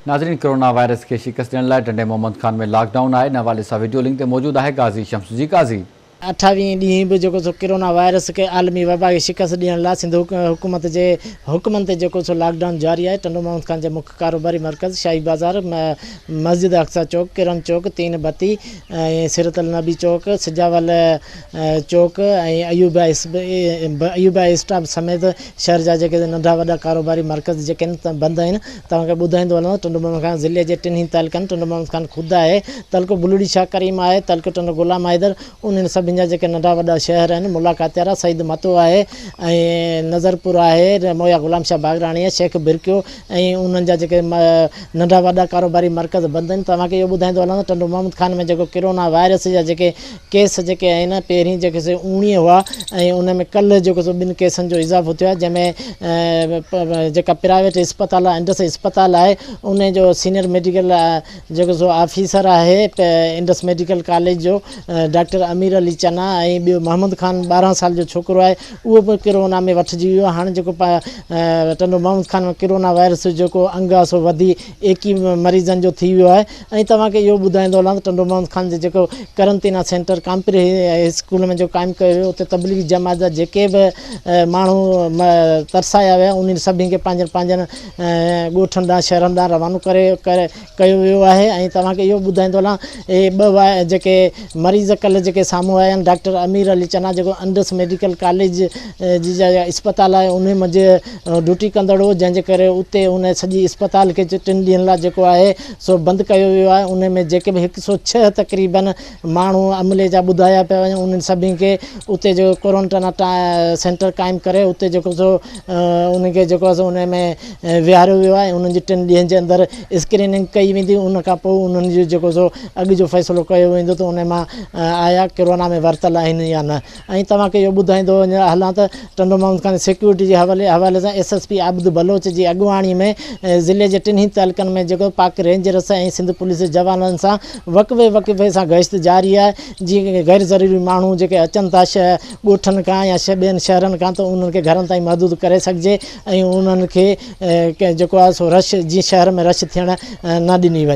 नाज़रीन, corona virus के शिकस्त ॾियण लाइ टंडे मोहम्मद खान में लॉकडाउन आहे। इन हवाले सां वीडियो लिंक ते मौजूद है गाज़ी शम्स जी। गाज़ी 28 ॾींहं भी जो कोरोना वायरस के आलमी वबा के शिकस्त ॾियण लाइ सिंध हुकूमत के हुक्मनि ते जो लॉकडाउन जारी है। टंडो मोहम्मद खान के मुख्य कारोबारी मरकज़ शाही बाज़ार, मस्जिद अक्सा चौक, किरण चौक, तीन बत्ती, सिरत अल नबी चौक, सिजावल चौक, अयूबा स्टाफ समेत शहर जा नंढा वॾा कारोबारी मरकज़ जेके बंद आहिनि। तव्हांखे ॿुधाईंदो हलां, टंडो मोहम्मद खान ज़िले के टिन्ही तालुक़नि, टंडो मोहम्मद खान खुद है, तलको बुलड़ी शाह करीम है, तलको टंडो गुलाम हैदर, उन सभिनि जा जेके नंढा वॾा शहर आहिनि, मुलाकातियारा, सईद मतो है, नज़रपुर है, मोया गुलाम शाह बागरानी है, शेख बिरकियो, उन्हनि जा जेके नंढा वॾा कारोबारी मरकज़ बंद आहिनि। तव्हांखे इहो ॿुधाईंदो हलां, टंडो मोहम्मद खान में जेको कोरोना वायरस जा जेके केस जेके आहिनि, पहिरीं जेके 19 हुआ, उन में कल्ह जेको 2 केसनि जो इज़ाफ़ो थियो आहे, जंहिंमें जेका प्राइवेट अस्पताल आहे, इंडस अस्पताल आहे, उन जो सीनियर मेडिकल जेको ऑफिसर है इंडस मेडिकल कॉलेज जो डॉक्टर अमीर अली चना, ॿियो मोहम्मद खान 12 साल जो छोकिरो आहे, उहो बि कोरोना में वठिजी वियो। हाणे जेको टंडो मोहम्मद खान में कोरोना वायरस जेको अंग आहे सो वधी 21 मरीज़नि जो थी वियो आहे। ऐं तव्हांखे इहो ॿुधाईंदो हलां त टंडो मोहम्मद खान जे जेको करंतना सेंटर कामपिर स्कूल में जो क़ाइमु कयो वियो, उते तबलीगी जमात जा जेके बि माण्हू तरसाया विया, उन्हनि सभिनी खे पंहिंजनि ॻोठनि ॾांहुं शहरनि ॾांहुं रवानो कयो वियो आहे। ऐं तव्हांखे इहो ॿुधाईंदो हलां, इहे 2 जेके मरीज़ कल्ह जेके साम्हूं आया आहिनि, डॉक्टर अमीर अली चना जेको इंडस मेडिकल कॉलेज जी अस्पताल आहे, उन में ड्यूटी कंदड़ हो, जंहिंजे करे उते उन सॼी अस्पताल खे 3 ॾींहंनि लाइ जेको आहे सो बंदि कयो वियो आहे। उन में जेके बि 106 तक़रीबन माण्हू अमले जा ॿुधाया पिया वञनि, उन्हनि सभिनी खे उते जो क्वारंटाइन सेंटर क़ाइमु करे उते जेको उनखे जेको आहे उन में विहारियो वियो आहे। उन्हनि जी 3 ॾींहंनि जे अंदरि स्क्रीनिंग कई वेंदी, उन खां पोइ उन्हनि जो जेको अॻु जो फ़ैसिलो कयो वेंदो त उन मां आया कोरोना में वरितल आहिनि या न। ऐं तव्हांखे इहो ॿुधाईंदो हलां त टंडो मोहम्मद खान सिक्योरिटी जे हवाले सां SSP आबिद बलोच जी अॻुवाणी में ज़िले जे टिन्ही तालुक़नि में जेको पाक रेंजर्स ऐं सिंध पुलिस जवाननि सां वक़फ़े सां गश्त जारी आहे। जीअं गैर ज़रूरी माण्हू जेके अचनि था ॻोठनि खां या ॿियनि शहरनि खां, त उन्हनि खे घरनि ताईं महदूद करे सघिजे ऐं उन्हनि खे जेको आहे सो रश जीअं शहर में रश थियण न ॾिनी वञे।